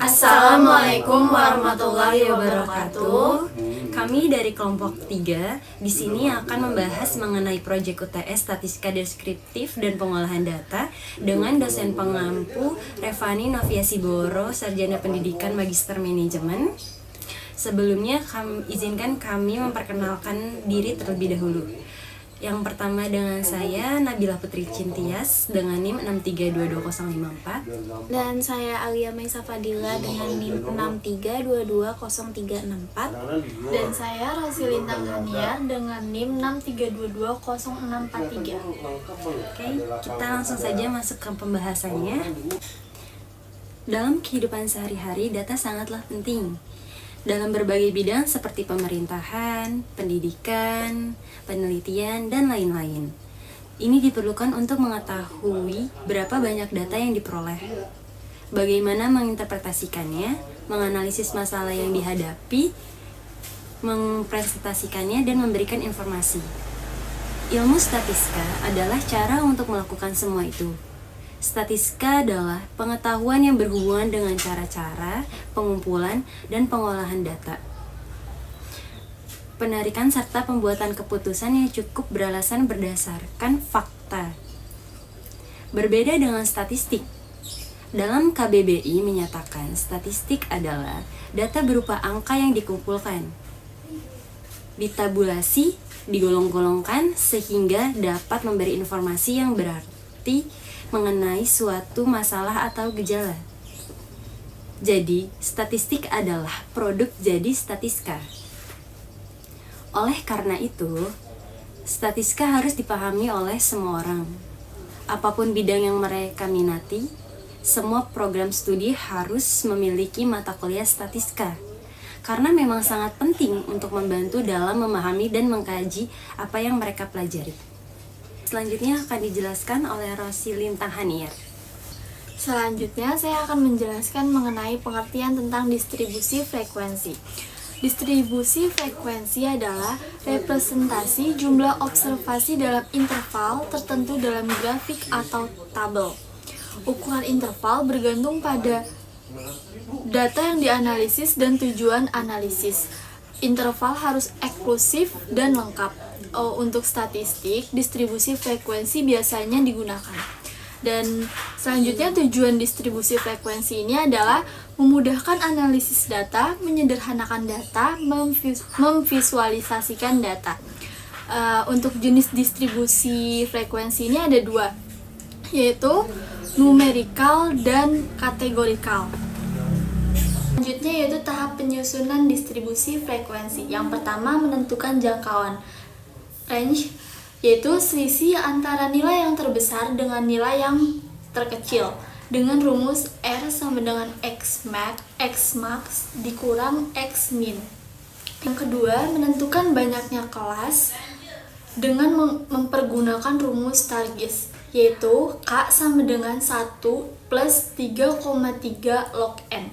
Assalamualaikum warahmatullahi wabarakatuh. Kami dari kelompok 3 di sini akan membahas mengenai proyek UTS Statistika Deskriptif dan Pengolahan Data dengan dosen pengampu Revani Noviasi Boro, Sarjana Pendidikan Magister Manajemen. Sebelumnya izinkan kami memperkenalkan diri terlebih dahulu. Yang pertama dengan saya Nabila Putri Cintias dengan NIM 6322054. Dan saya Alia Maisa Fadila dengan NIM 6322034. Dan saya Rosilintang Haniar dengan NIM 6322043. Oke, kita langsung saja masuk ke pembahasannya. Dalam kehidupan sehari-hari, data sangatlah penting dalam berbagai bidang seperti pemerintahan, pendidikan, penelitian, dan lain-lain. Ini diperlukan untuk mengetahui berapa banyak data yang diperoleh, bagaimana menginterpretasikannya, menganalisis masalah yang dihadapi, mempresentasikannya, dan memberikan informasi. Ilmu statistika adalah cara untuk melakukan semua itu. Statistika adalah pengetahuan yang berhubungan dengan cara-cara, pengumpulan, dan pengolahan data. Penarikan serta pembuatan keputusan yang cukup beralasan berdasarkan fakta. Berbeda dengan statistik. Dalam KBBI menyatakan statistik adalah data berupa angka yang dikumpulkan, ditabulasi, digolong-golongkan sehingga dapat memberi informasi yang berarti mengenai suatu masalah atau gejala. Jadi, statistik adalah produk jadi statistika. Oleh karena itu, statistika harus dipahami oleh semua orang. Apapun bidang yang mereka minati, semua program studi harus memiliki mata kuliah statistika. Karena memang sangat penting untuk membantu dalam memahami dan mengkaji apa yang mereka pelajari. Selanjutnya akan dijelaskan oleh Rosilintang Haniar. Selanjutnya saya akan menjelaskan mengenai pengertian tentang distribusi frekuensi. Distribusi frekuensi adalah representasi jumlah observasi dalam interval tertentu dalam grafik atau tabel. Ukuran interval bergantung pada data yang dianalisis dan tujuan analisis. Interval harus eksklusif dan lengkap. Untuk statistik, distribusi frekuensi biasanya digunakan. Dan selanjutnya tujuan distribusi frekuensi ini adalah memudahkan analisis data, menyederhanakan data, memvisualisasikan data. Untuk jenis distribusi frekuensi ini ada dua, yaitu numerikal dan kategorikal. Selanjutnya yaitu tahap penyusunan distribusi frekuensi. Yang pertama, menentukan jangkauan range, yaitu selisih antara nilai yang terbesar dengan nilai yang terkecil dengan rumus R sama dengan X max dikurang X min. Yang kedua, menentukan banyaknya kelas dengan mempergunakan rumus Targis, yaitu K sama dengan 1 plus 3,3 log N,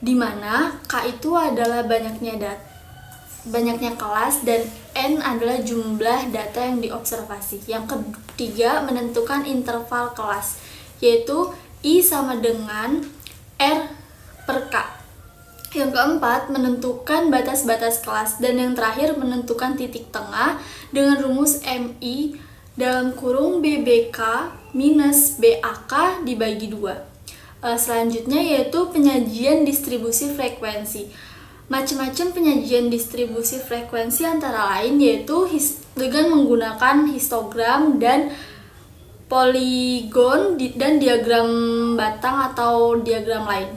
di mana K itu adalah banyaknya kelas dan N adalah jumlah data yang diobservasi. Yang ketiga, menentukan interval kelas, yaitu I sama dengan R per K. Yang keempat, menentukan batas-batas kelas. Dan yang terakhir, menentukan titik tengah dengan rumus MI dalam kurung BBK minus BAK dibagi 2. Selanjutnya yaitu penyajian distribusi frekuensi. Macam-macam penyajian distribusi frekuensi antara lain yaitu dengan menggunakan histogram dan poligon dan diagram batang atau diagram lain.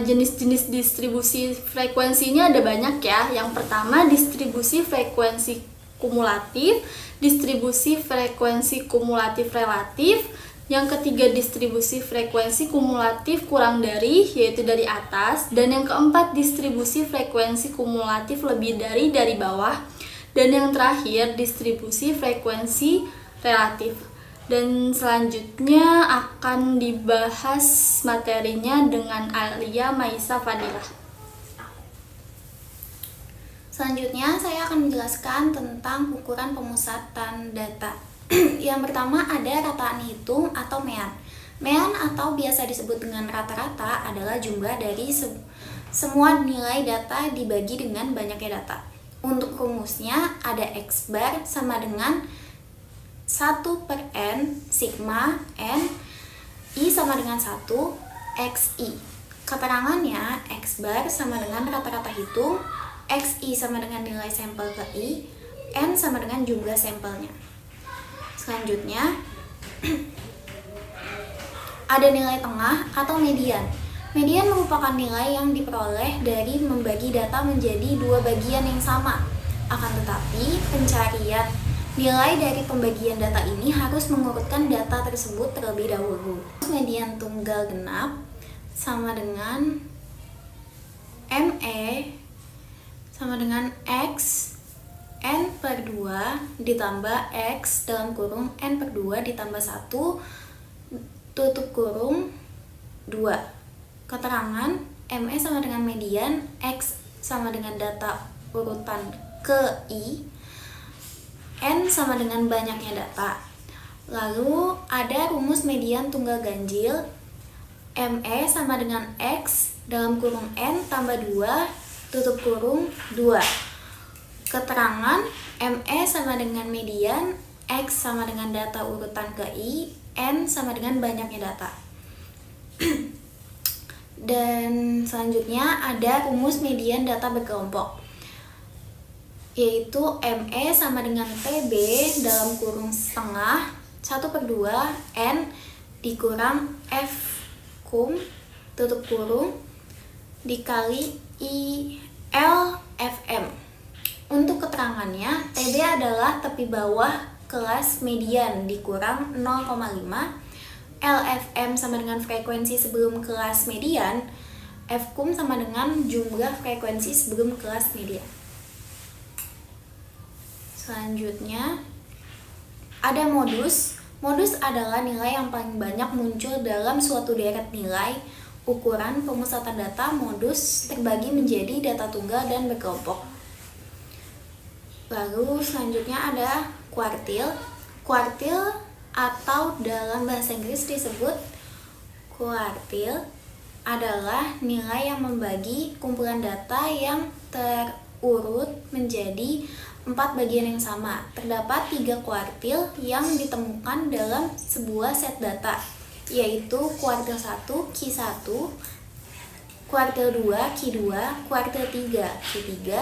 Jenis-jenis distribusi frekuensi ini ada banyak ya. Yang pertama, distribusi frekuensi kumulatif, distribusi frekuensi kumulatif relatif. Yang ketiga, distribusi frekuensi kumulatif kurang dari, yaitu dari atas. Dan yang keempat, distribusi frekuensi kumulatif lebih dari bawah. Dan yang terakhir, distribusi frekuensi relatif. Dan selanjutnya akan dibahas materinya dengan Alia Maisa Fadilah. Selanjutnya saya akan menjelaskan tentang ukuran pemusatan data. Yang pertama ada rataan hitung atau MEAT. Mean atau biasa disebut dengan rata-rata adalah jumlah dari semua nilai data dibagi dengan banyaknya data. Untuk rumusnya ada X bar sama dengan 1/n sigma n I sama dengan 1 XI. Keterangannya X bar sama dengan rata-rata hitung, XI sama dengan nilai sampel ke I, N sama dengan jumlah sampelnya. Selanjutnya ada nilai tengah atau median. Median merupakan nilai yang diperoleh dari membagi data menjadi dua bagian yang sama. Akan tetapi, pencarian nilai dari pembagian data ini harus mengurutkan data tersebut terlebih dahulu. Median tunggal genap sama dengan ME sama dengan X N per 2 ditambah X dalam kurung N per 2 ditambah 1 tutup kurung 2. Keterangan ME sama dengan median, X sama dengan data urutan ke I, N sama dengan banyaknya data. Lalu ada rumus median tunggal ganjil, ME sama dengan X dalam kurung N tambah 2 tutup kurung 2. Keterangan ME sama dengan median, X sama dengan data urutan ke I, N sama dengan banyaknya data. Dan selanjutnya ada rumus median data berkelompok, yaitu ME sama dengan TB dalam kurung setengah 1/2 N dikurang F kum tutup kurung dikali I L FM. Untuk keterangannya, TB adalah tepi bawah kelas median dikurang 0,5, LFM sama dengan frekuensi sebelum kelas median, Fkum sama dengan jumlah frekuensi sebelum kelas median. Selanjutnya ada modus. Modus adalah nilai yang paling banyak muncul dalam suatu deret nilai. Ukuran pemusatan data modus terbagi menjadi data tunggal dan berkelompok. Lalu selanjutnya ada kuartil. Kuartil atau dalam bahasa Inggris disebut kuartil adalah nilai yang membagi kumpulan data yang terurut menjadi 4 bagian yang sama. Terdapat 3 kuartil yang ditemukan dalam sebuah set data, yaitu kuartil 1 Q1, kuartil 2 Q2, kuartil 3 Q3.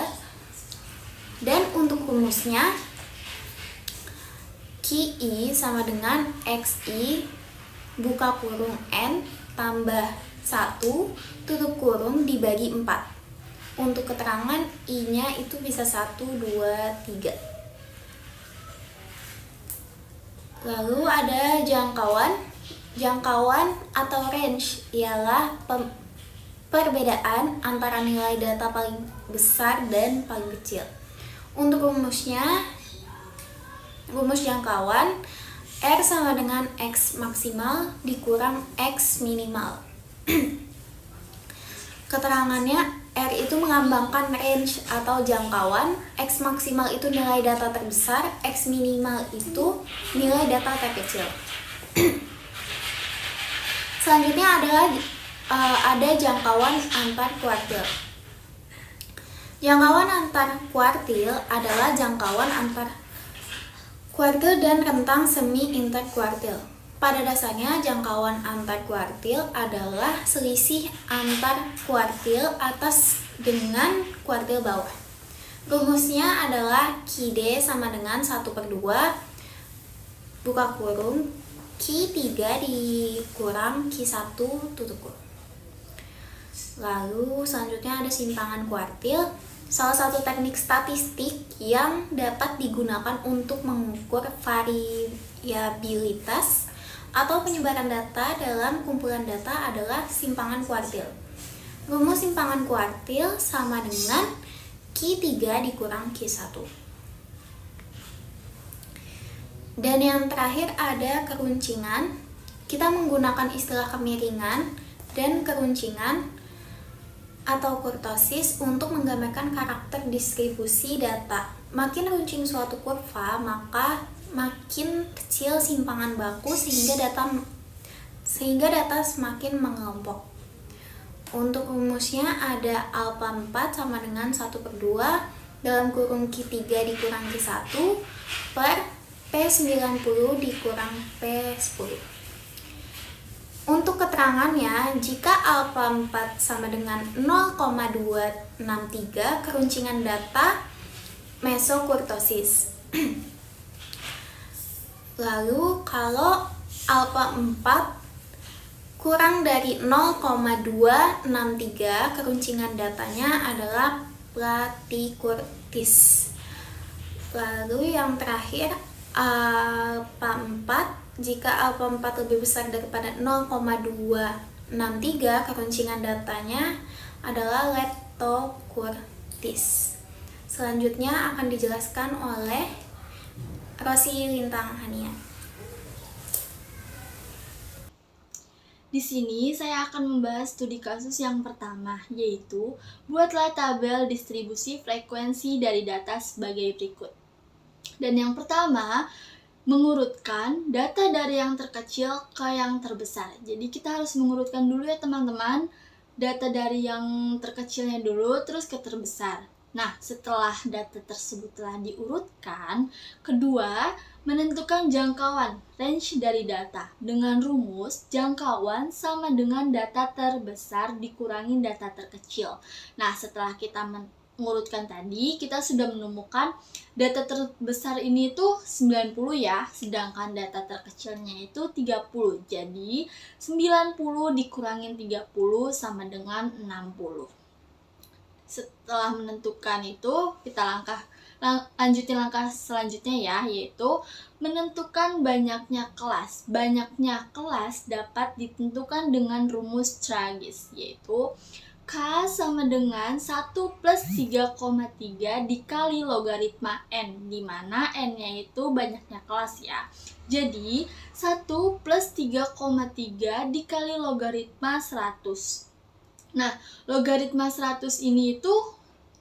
Dan untuk rumusnya QI sama dengan XI buka kurung N tambah 1 tutup kurung dibagi 4. Untuk keterangan I-nya itu bisa 1, 2, 3. Lalu ada jangkauan. Jangkauan atau range ialah perbedaan antara nilai data paling besar dan paling kecil. Untuk rumusnya, rumus jangkauan R sama dengan X maksimal dikurang X minimal. Keterangannya R itu melambangkan range atau jangkauan, X maksimal itu nilai data terbesar, X minimal itu nilai data terkecil. Selanjutnya ada jangkauan antar kuartil. Jangkauan antar kuartil adalah jangkauan antar kuartil dan rentang semi interkuartil. Pada dasarnya, jangkauan antar kuartil adalah selisih antar kuartil atas dengan kuartil bawah. Rumusnya adalah QD sama dengan 1/2 buka kurung Q3 dikurang Q1 tutup kurung. Lalu selanjutnya ada simpangan kuartil, salah satu teknik statistik yang dapat digunakan untuk mengukur variabilitas atau penyebaran data dalam kumpulan data adalah simpangan kuartil. Rumus simpangan kuartil sama dengan Q3 dikurang Q1. Dan yang terakhir ada keruncingan. Kita menggunakan istilah kemiringan dan keruncingan atau kurtosis untuk menggambarkan karakter distribusi data. Makin runcing suatu kurva, maka makin kecil simpangan baku sehingga data semakin mengelompok. Untuk rumusnya ada alfa 4 sama dengan 1/2 dalam kurung Q3 dikurang Q1 per P90 dikurang P10. Untuk keterangannya, jika alfa 4 sama dengan 0,263 keruncingan data mesokurtosis. Lalu kalau alfa 4 kurang dari 0,263 keruncingan datanya adalah platykurtis. Lalu yang terakhir alfa 4, jika alfa 4 lebih besar daripada 0,263 keruncingan datanya adalah leptokurtis. Selanjutnya akan dijelaskan oleh Rosi Lintang Hania. Di sini saya akan membahas studi kasus yang pertama, yaitu buatlah tabel distribusi frekuensi dari data sebagai berikut. Dan yang pertama, mengurutkan data dari yang terkecil ke yang terbesar. Jadi kita harus mengurutkan dulu ya teman-teman, data dari yang terkecilnya dulu, terus ke terbesar. Nah, setelah data tersebut telah diurutkan, kedua, menentukan jangkauan range dari data dengan rumus jangkauan sama dengan data terbesar dikurangi data terkecil. Nah, setelah kita mengurutkan tadi, kita sudah menemukan data terbesar ini tuh 90 ya, sedangkan data terkecilnya itu 30. Jadi, 90 dikurangin 30 sama dengan 60. Setelah menentukan itu, kita lanjutin langkah selanjutnya ya, yaitu menentukan banyaknya kelas. Banyaknya kelas dapat ditentukan dengan rumus Tragis, yaitu K sama dengan 1 plus 3,3 dikali logaritma N, di mana N-nya itu banyaknya kelas ya. Jadi, 1 plus 3,3 dikali logaritma 100. Nah, logaritma 100 ini itu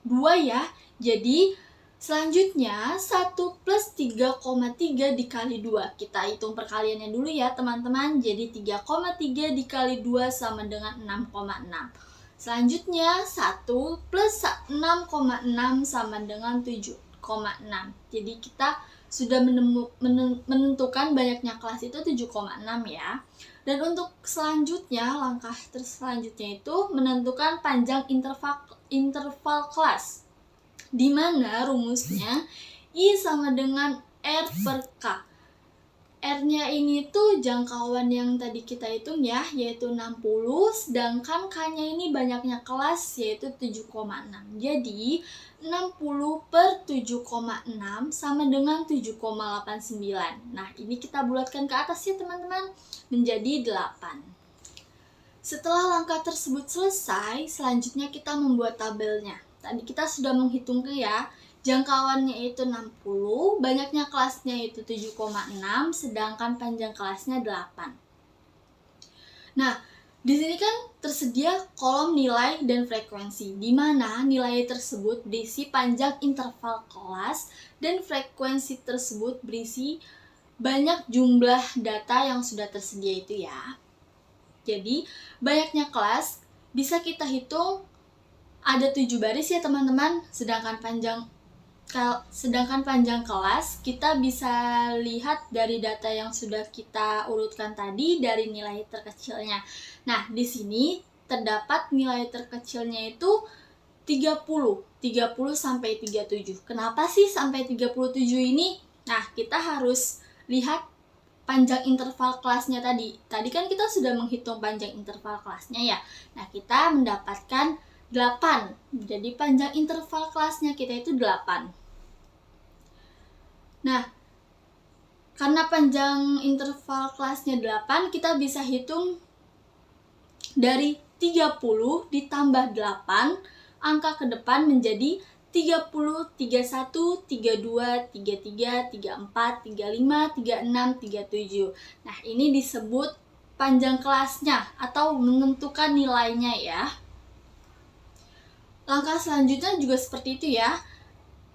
2 ya. Jadi, selanjutnya 1 plus 3,3 dikali 2. Kita hitung perkaliannya dulu ya teman-teman. Jadi 3,3 dikali 2 sama dengan 6,6. Selanjutnya 1 plus 6,6 sama dengan 7,6. Jadi kita sudah menentukan banyaknya kelas itu 7,6 ya. Dan untuk selanjutnya, langkah selanjutnya itu menentukan panjang interval kelas, di mana rumusnya I sama dengan R per K. R-nya ini tuh jangkauan yang tadi kita hitung ya, yaitu 60, sedangkan K-nya ini banyaknya kelas, yaitu 7,6. Jadi, 60 per 7,6 sama dengan 7,89. Nah, ini kita bulatkan ke atas ya teman-teman, menjadi 8. Setelah langkah tersebut selesai, selanjutnya kita membuat tabelnya. Tadi kita sudah menghitungnya ya, jangkauannya itu 60, banyaknya kelasnya itu 7,6, sedangkan panjang kelasnya 8. Nah, di sini kan tersedia kolom nilai dan frekuensi, di mana nilai tersebut berisi panjang interval kelas dan frekuensi tersebut berisi banyak jumlah data yang sudah tersedia itu ya. Jadi, banyaknya kelas bisa kita hitung ada 7 baris ya teman-teman, sedangkan panjang kelas kita bisa lihat dari data yang sudah kita urutkan tadi dari nilai terkecilnya. Nah, di sini terdapat nilai terkecilnya itu 30 sampai 37. Kenapa sih sampai 37 ini? Nah, kita harus lihat panjang interval kelasnya tadi. Tadi kan kita sudah menghitung panjang interval kelasnya ya. Nah, kita mendapatkan 8. Jadi panjang interval kelasnya kita itu 8. Nah, karena panjang interval kelasnya 8, kita bisa hitung dari 30 ditambah 8, angka ke depan menjadi 30, 31, 32, 33, 34, 35, 36, 37. Nah, ini disebut panjang kelasnya atau menentukan nilainya ya. Langkah selanjutnya juga seperti itu ya.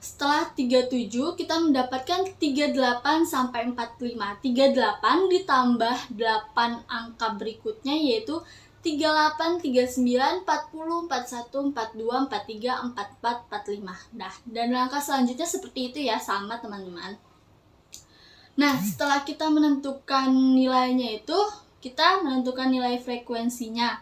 Setelah 37 kita mendapatkan 38 sampai 45. 38 ditambah 8 angka berikutnya yaitu 38, 39, 40, 41, 42, 43, 44, 45. Nah, dan langkah selanjutnya seperti itu ya, sama teman-teman. Nah, setelah kita menentukan nilainya itu, kita menentukan nilai frekuensinya.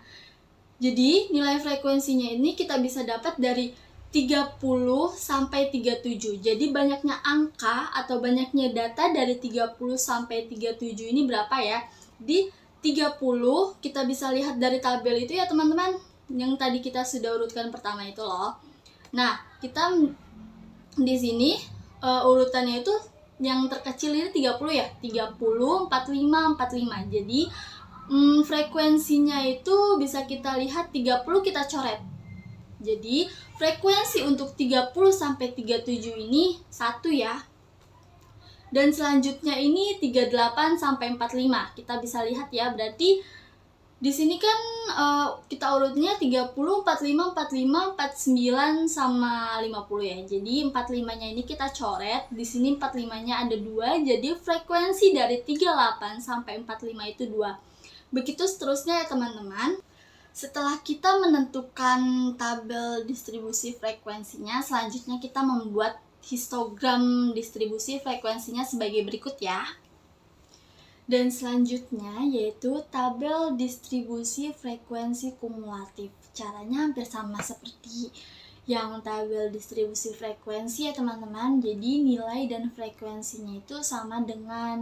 Jadi, nilai frekuensinya ini kita bisa dapat dari 30 sampai 37. Jadi, banyaknya angka atau banyaknya data dari 30 sampai 37 ini berapa ya? Di 30 kita bisa lihat dari tabel itu ya teman-teman, yang tadi kita sudah urutkan pertama itu loh. Nah, kita di sini urutannya itu yang terkecil ini 30 ya, 30, 45, 45. Jadi frekuensinya itu bisa kita lihat 30 kita coret. Jadi frekuensi untuk 30 sampai 37 ini 1 ya. Dan selanjutnya ini 38 sampai 45. Kita bisa lihat ya, berarti di sini kan kita urutnya 30, 45, 45, 49 sama 50 ya. Jadi 45-nya ini kita coret. Di sini 45-nya ada 2. Jadi frekuensi dari 38 sampai 45 itu 2. Begitu seterusnya ya teman-teman. Setelah kita menentukan tabel distribusi frekuensinya, selanjutnya kita membuat histogram distribusi frekuensinya sebagai berikut ya. Dan selanjutnya yaitu tabel distribusi frekuensi kumulatif. Caranya hampir sama seperti yang tabel distribusi frekuensi ya teman-teman. Jadi nilai dan frekuensinya itu sama dengan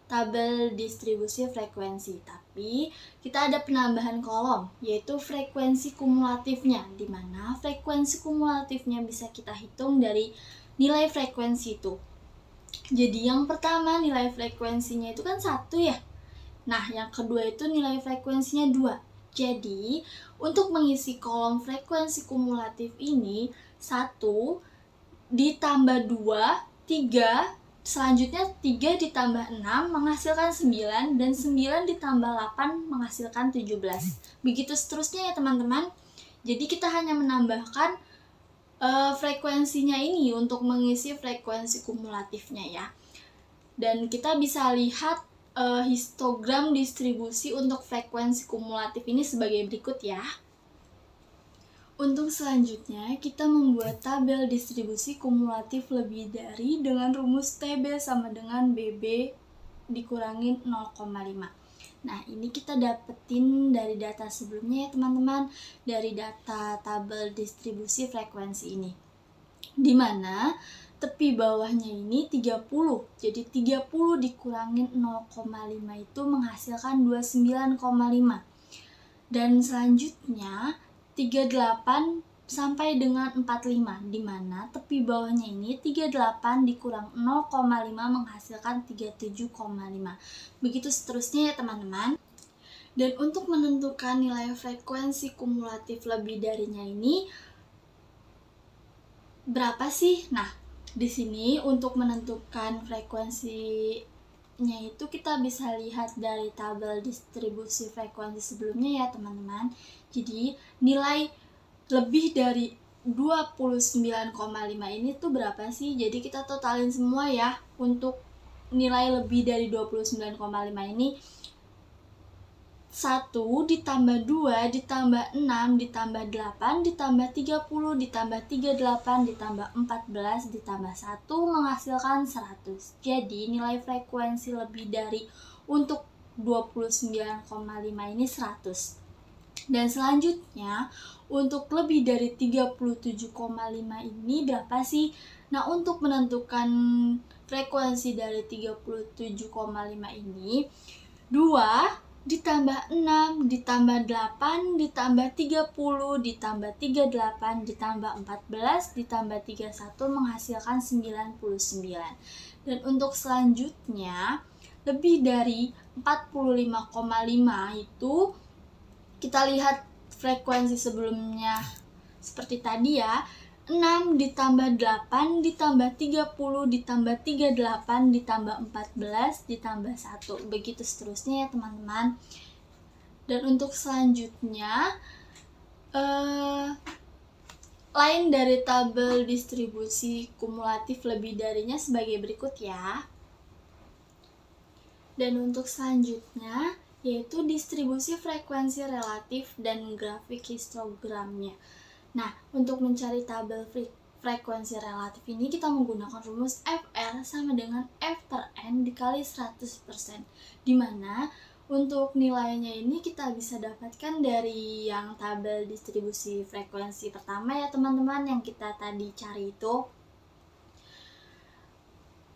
tabel distribusi frekuensi. Tapi kita ada penambahan kolom yaitu frekuensi kumulatifnya, di mana frekuensi kumulatifnya bisa kita hitung dari nilai frekuensi itu. Jadi yang pertama nilai frekuensinya itu kan 1 ya. Nah, yang kedua itu nilai frekuensinya 2. Jadi, untuk mengisi kolom frekuensi kumulatif ini 1 ditambah 2, 3, selanjutnya 3 ditambah 6 menghasilkan 9, dan 9 ditambah 8 menghasilkan 17. Begitu seterusnya ya teman-teman. Jadi kita hanya menambahkan frekuensinya ini untuk mengisi frekuensi kumulatifnya ya. Dan kita bisa lihat histogram distribusi untuk frekuensi kumulatif ini sebagai berikut ya. Untuk selanjutnya kita membuat tabel distribusi kumulatif lebih dari dengan rumus TB sama dengan BB dikurangin 0,5. Nah, ini kita dapetin dari data sebelumnya ya teman-teman, dari data tabel distribusi frekuensi ini. Dimana tepi bawahnya ini 30. Jadi 30 dikurangin 0,5 itu menghasilkan 29,5. Dan selanjutnya 38 sampai dengan 45, di mana tepi bawahnya ini 38 dikurang 0,5 menghasilkan 37,5. Begitu seterusnya ya teman-teman. Dan untuk menentukan nilai frekuensi kumulatif lebih darinya ini berapa sih? Nah, di sini untuk menentukan frekuensinya itu kita bisa lihat dari tabel distribusi frekuensi sebelumnya ya teman-teman. Jadi nilai lebih dari 29,5 ini tuh berapa sih? Jadi kita totalin semua ya. Untuk nilai lebih dari 29,5 ini 1 ditambah 2 ditambah 6 ditambah 8 ditambah 30 ditambah 38 ditambah 14 ditambah 1 menghasilkan 100. Jadi nilai frekuensi lebih dari untuk 29,5 ini 100. Dan selanjutnya untuk lebih dari 37,5 ini berapa sih? Nah, untuk menentukan frekuensi dari 37,5 ini 2 ditambah 6 ditambah 8 ditambah 30 ditambah 38 ditambah 14 ditambah 31 menghasilkan 99. Dan untuk selanjutnya lebih dari 45,5 itu kita lihat frekuensi sebelumnya seperti tadi ya. 6 ditambah 8 ditambah 30 ditambah 38 ditambah 14 ditambah 1. Begitu seterusnya ya teman-teman. Dan untuk selanjutnya lain dari tabel distribusi kumulatif lebih darinya sebagai berikut ya. Dan untuk selanjutnya yaitu distribusi frekuensi relatif dan grafik histogramnya. Nah, untuk mencari tabel frekuensi relatif ini kita menggunakan rumus FR sama dengan F per N dikali 100%, dimana untuk nilainya ini kita bisa dapatkan dari yang tabel distribusi frekuensi pertama ya teman-teman, yang kita tadi cari itu.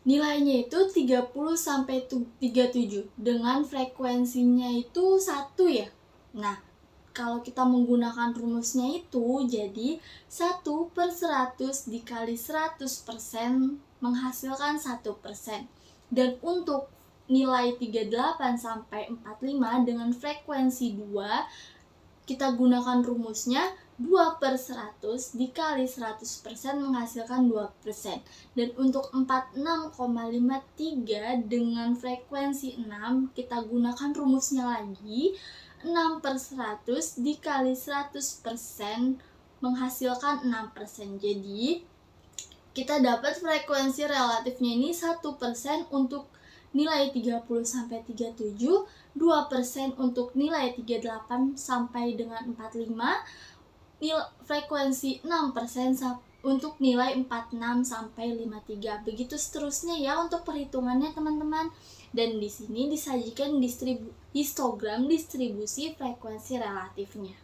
Nilainya itu 30 sampai 37 dengan frekuensinya itu 1 ya. Nah, kalau kita menggunakan rumusnya itu jadi 1/100 dikali 100% menghasilkan 1%. Dan untuk nilai 38 sampai 45 dengan frekuensi 2 kita gunakan rumusnya 2/100 dikali 100% menghasilkan 2%. Dan untuk 46,53 dengan frekuensi 6 kita gunakan rumusnya lagi 6/100 dikali 100% menghasilkan 6%. Jadi kita dapat frekuensi relatifnya ini 1% untuk nilai 30 sampai 37, 2% untuk nilai 38 sampai dengan 45, frekuensi 6% untuk nilai 46 sampai 53. Begitu seterusnya ya untuk perhitungannya teman-teman. Dan di sini disajikan histogram distribusi frekuensi relatifnya.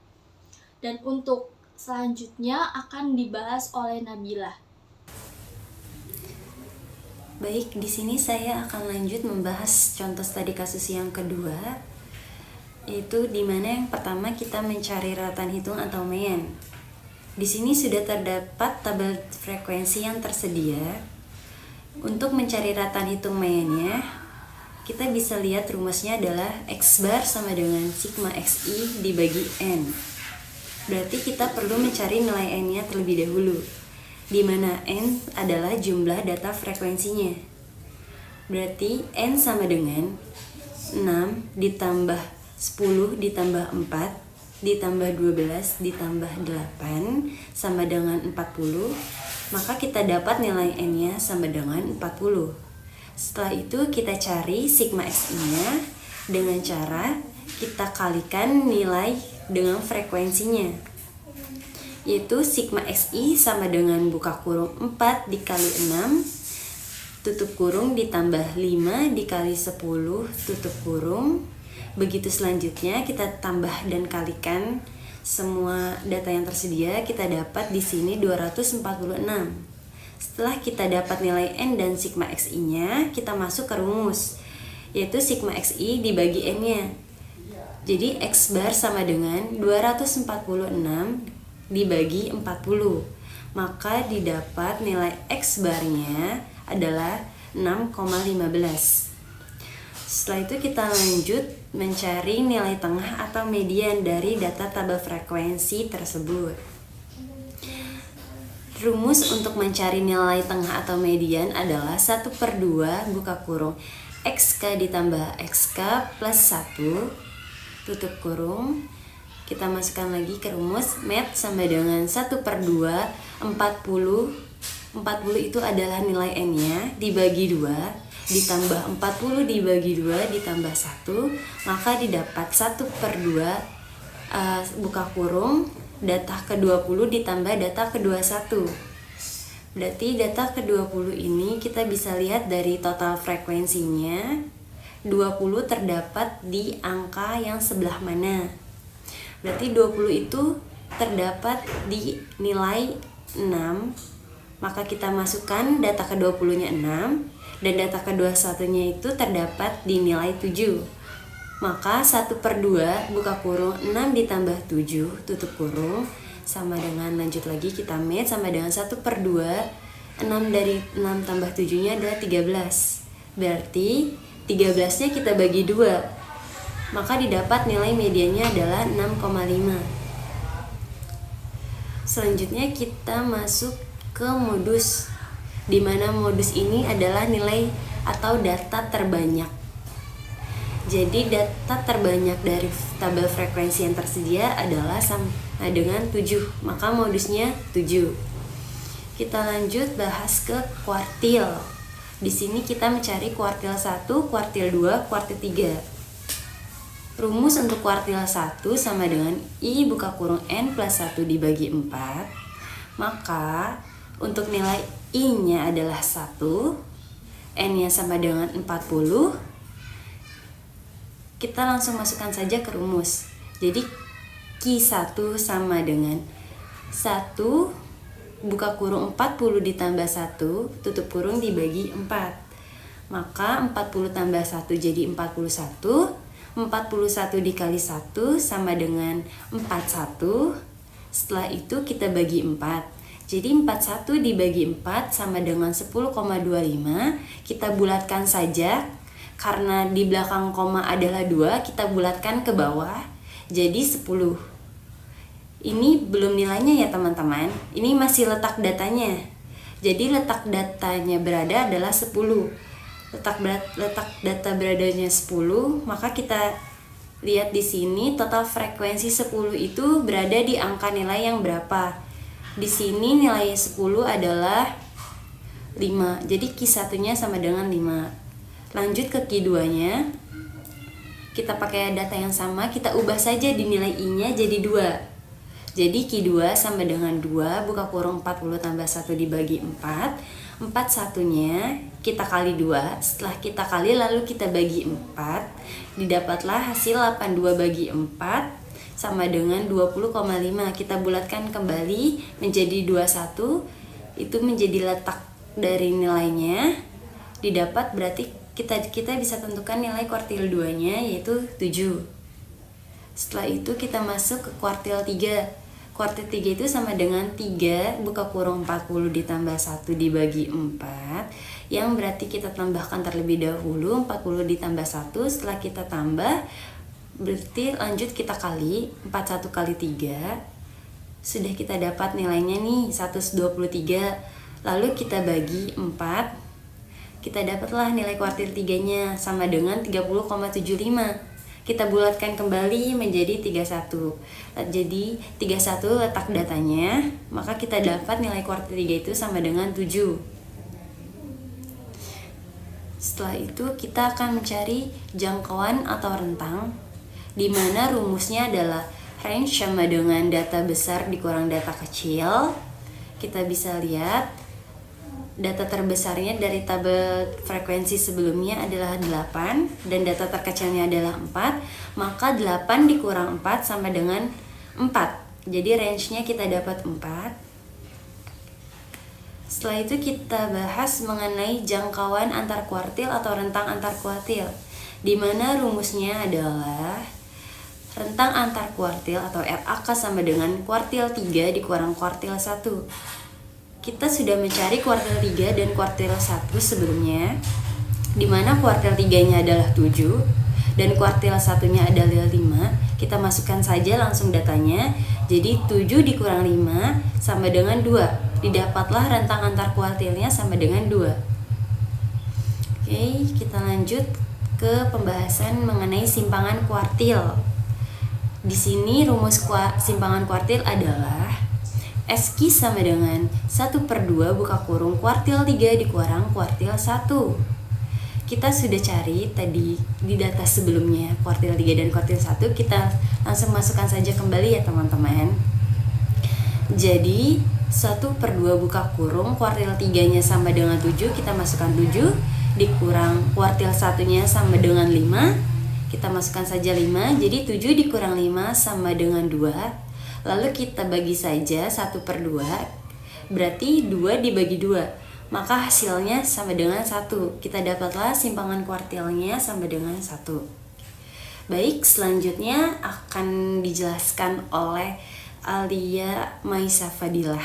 Dan untuk selanjutnya akan dibahas oleh Nabila. Baik, di sini saya akan lanjut membahas contoh studi kasus yang kedua, yaitu di mana yang pertama kita mencari rataan hitung atau mean. Di sini sudah terdapat tabel frekuensi yang tersedia. Untuk mencari rataan hitung meannya, kita bisa lihat rumusnya adalah X bar sama dengan sigma XI dibagi N. Berarti kita perlu mencari nilai N-nya terlebih dahulu, di mana N adalah jumlah data frekuensinya. Berarti N sama dengan 6 ditambah 10 ditambah 4 ditambah 12 ditambah 8 sama dengan 40. Maka kita dapat nilai N-nya sama dengan 40. Setelah itu kita cari sigma XI-nya dengan cara kita kalikan nilai dengan frekuensinya, yaitu sigma XI sama dengan buka kurung 4 dikali 6 tutup kurung ditambah 5 dikali 10 tutup kurung. Begitu selanjutnya kita tambah dan kalikan semua data yang tersedia, kita dapat di sini 246. Setelah kita dapat nilai N dan sigma XI-nya, kita masuk ke rumus, yaitu sigma XI dibagi N-nya. Jadi X bar sama dengan 246 dibagi 40. Maka didapat nilai X barnya adalah 6,15. Setelah itu kita lanjut mencari nilai tengah atau median dari data tabel frekuensi tersebut. Rumus untuk mencari nilai tengah atau median adalah 1/2 buka kurung XK ditambah XK plus 1 tutup kurung. Kita masukkan lagi ke rumus MET sama dengan 1/2 40. 40 itu adalah nilai N-nya dibagi 2 ditambah 40 dibagi 2 ditambah 1, maka didapat 1/2 buka kurung data ke-20 ditambah data ke-21. Berarti data ke-20 ini kita bisa lihat dari total frekuensinya 20 terdapat di angka yang sebelah mana. Berarti 20 itu terdapat di nilai 6. Maka kita masukkan data ke-20-nya 6 dan data ke-21-nya itu terdapat di nilai 7. Maka 1/2 buka kurung 6 ditambah 7 tutup kurung sama dengan, lanjut lagi kita met, sama dengan 1/2 6 dari 6 tambah 7-nya adalah 13. Berarti 13-nya kita bagi 2, maka didapat nilai mediannya adalah 6,5. Selanjutnya kita masuk ke modus, di mana modus ini adalah nilai atau data terbanyak. Jadi data terbanyak dari tabel frekuensi yang tersedia adalah sama dengan 7. Maka modusnya 7. Kita lanjut bahas ke kuartil. Di sini kita mencari kuartil 1, kuartil 2, kuartil 3. Rumus untuk kuartil 1 sama dengan I buka kurung N plus 1 dibagi 4. Maka untuk nilai I-nya adalah 1, N-nya sama dengan 40. Kita langsung masukkan saja ke rumus. Jadi Q1 sama dengan 1 buka kurung 40 ditambah 1 tutup kurung dibagi 4. Maka 40 tambah 1 jadi 41. 41 dikali 1 sama dengan 41. Setelah itu kita bagi 4. Jadi 41 dibagi 4 sama dengan 10,25. Kita bulatkan saja. Karena di belakang koma adalah 2, kita bulatkan ke bawah jadi 10. Ini belum nilainya ya teman-teman. Ini masih letak datanya. Jadi letak datanya berada adalah 10. Letak data beradanya 10, maka kita lihat di sini total frekuensi 10 itu berada di angka nilai yang berapa. Di sini nilai 10 adalah 5. Jadi Q1-nya sama dengan 5. Lanjut ke Q2-nya. Kita pakai data yang sama, kita ubah saja di nilai I-nya jadi 2. Jadi Q2 sama dengan 2 buka kurung 40 tambah 1 dibagi 4. 4 satunya kita kali 2. Setelah kita kali lalu kita bagi 4. Didapatlah hasil 82 bagi 4 sama dengan 20,5. Kita bulatkan kembali menjadi 21. Itu menjadi letak dari nilainya. Didapat berarti kita bisa tentukan nilai kuartil 2-nya yaitu 7. Setelah itu kita masuk ke kuartil 3. Kuartil 3 itu sama dengan 3 buka kurung 40 ditambah 1 dibagi 4. Yang berarti kita tambahkan terlebih dahulu 40 ditambah 1. Setelah kita tambah berarti lanjut kita kali 41 kali 3. Sudah kita dapat nilainya nih 123. Lalu kita bagi 4. Kita dapatlah nilai kuartil 3-nya sama dengan 30,75. Kita bulatkan kembali menjadi 31. Jadi 31 letak datanya, maka kita dapat nilai kuartil 3 itu sama dengan 7. Setelah itu kita akan mencari jangkauan atau rentang, di mana rumusnya adalah range sama dengan data besar dikurang data kecil. Kita bisa lihat data terbesarnya dari tabel frekuensi sebelumnya adalah 8 dan data terkecilnya adalah 4. Maka 8 dikurang 4 sama dengan 4. Jadi range-nya kita dapat 4. Setelah itu kita bahas mengenai jangkauan antar kuartil atau rentang antar kuartil, di mana rumusnya adalah rentang antar kuartil atau RAK sama dengan kuartil 3 dikurang kuartil 1. Kita sudah mencari kuartil 3 dan kuartil 1 sebelumnya, di mana kuartil 3-nya adalah 7 dan kuartil 1-nya adalah 5. Kita masukkan saja langsung datanya. Jadi 7 dikurang 5 sama dengan 2. Didapatlah rentang antar kuartilnya sama dengan 2. Oke, kita lanjut ke pembahasan mengenai simpangan kuartil. Di sini rumus simpangan kuartil adalah SQ sama dengan 1/2 buka kurung kuartil 3 dikurang kuartil 1. Kita sudah cari tadi di data sebelumnya kuartil 3 dan kuartil 1. Kita langsung masukkan saja kembali ya teman-teman. Jadi 1/2 buka kurung kuartil 3-nya sama dengan 7. Kita masukkan 7 dikurang kuartil 1-nya sama dengan 5. Kita masukkan saja 5. Jadi 7 dikurang 5 sama dengan 2. Lalu kita bagi saja 1/2. Berarti 2 dibagi 2. Maka hasilnya sama dengan 1. Kita dapatlah simpangan kuartilnya sama dengan 1. Baik, selanjutnya akan dijelaskan oleh Alia Maisa Fadilah.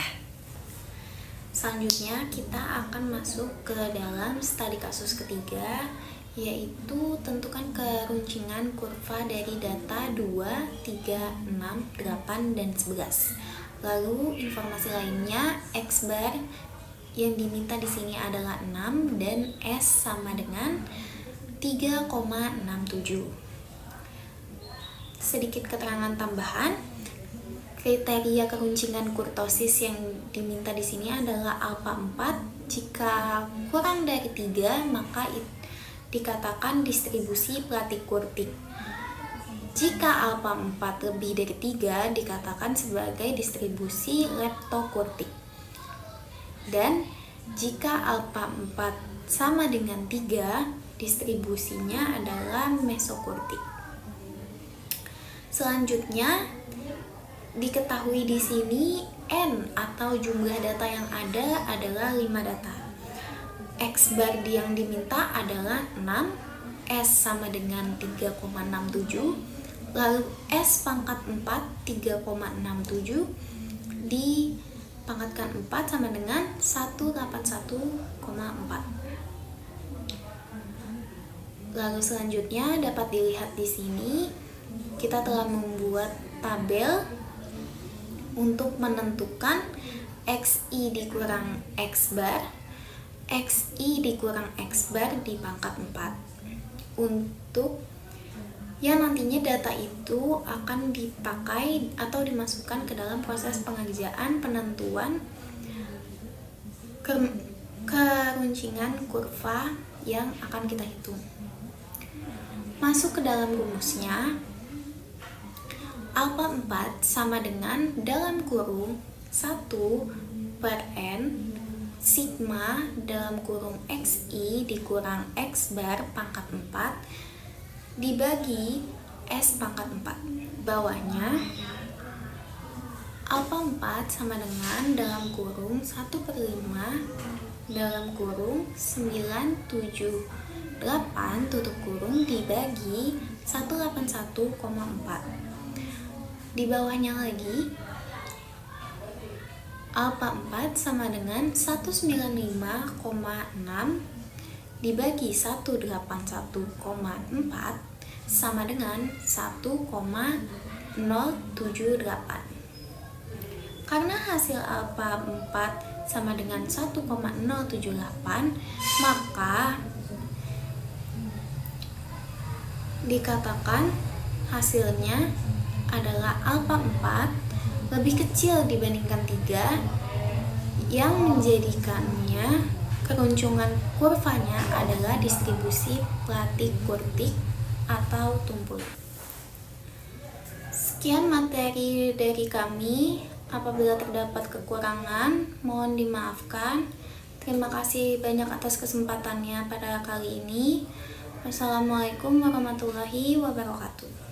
Selanjutnya kita akan masuk ke dalam studi kasus ketiga, yaitu tentukan keruncingan kurva dari data 2, 3, 6, 8, dan 11. Lalu informasi lainnya, X bar yang diminta di sini adalah 6 dan S sama dengan 3,67. Sedikit keterangan tambahan, kriteria keruncingan kurtosis yang diminta di sini adalah alfa 4. Jika kurang dari 3, maka dikatakan distribusi platikurtik. Jika alfa 4 lebih dari 3, dikatakan sebagai distribusi leptokurtik. Dan jika alfa 4 sama dengan 3, distribusinya adalah mesokurtik. Selanjutnya, diketahui di sini N atau jumlah data yang ada adalah 5 data. X bar yang diminta adalah 6, S sama dengan 3,67, lalu S pangkat 4 3,67 dipangkatkan 4 sama dengan 181,4. Lalu selanjutnya dapat dilihat di sini kita telah membuat tabel untuk menentukan XI dikurang X bar, XI dikurang X bar di pangkat 4. Untuk yang nantinya data itu akan dipakai atau dimasukkan ke dalam proses pengerjaan penentuan keruncingan kurva yang akan kita hitung. Masuk ke dalam rumusnya, alfa 4 sama dengan dalam kurung 1 per N sigma dalam kurung XI dikurang X bar pangkat 4 dibagi S pangkat 4. Bawahnya, alfa 4 sama dengan dalam kurung 1 per 5 dalam kurung 978 tutup kurung dibagi 181,4. Di bawahnya lagi, alfa 4 sama dengan 195,6 dibagi 181,4 sama dengan 1,078. Karena hasil alfa 4 sama dengan 1,078, maka dikatakan hasilnya adalah alfa 4 lebih kecil dibandingkan 3, yang menjadikannya keruncungan kurvanya adalah distribusi platikurtik atau tumpul. Sekian materi dari kami. Apabila terdapat kekurangan, mohon dimaafkan. Terima kasih banyak atas kesempatannya pada kali ini. Wassalamualaikum warahmatullahi wabarakatuh.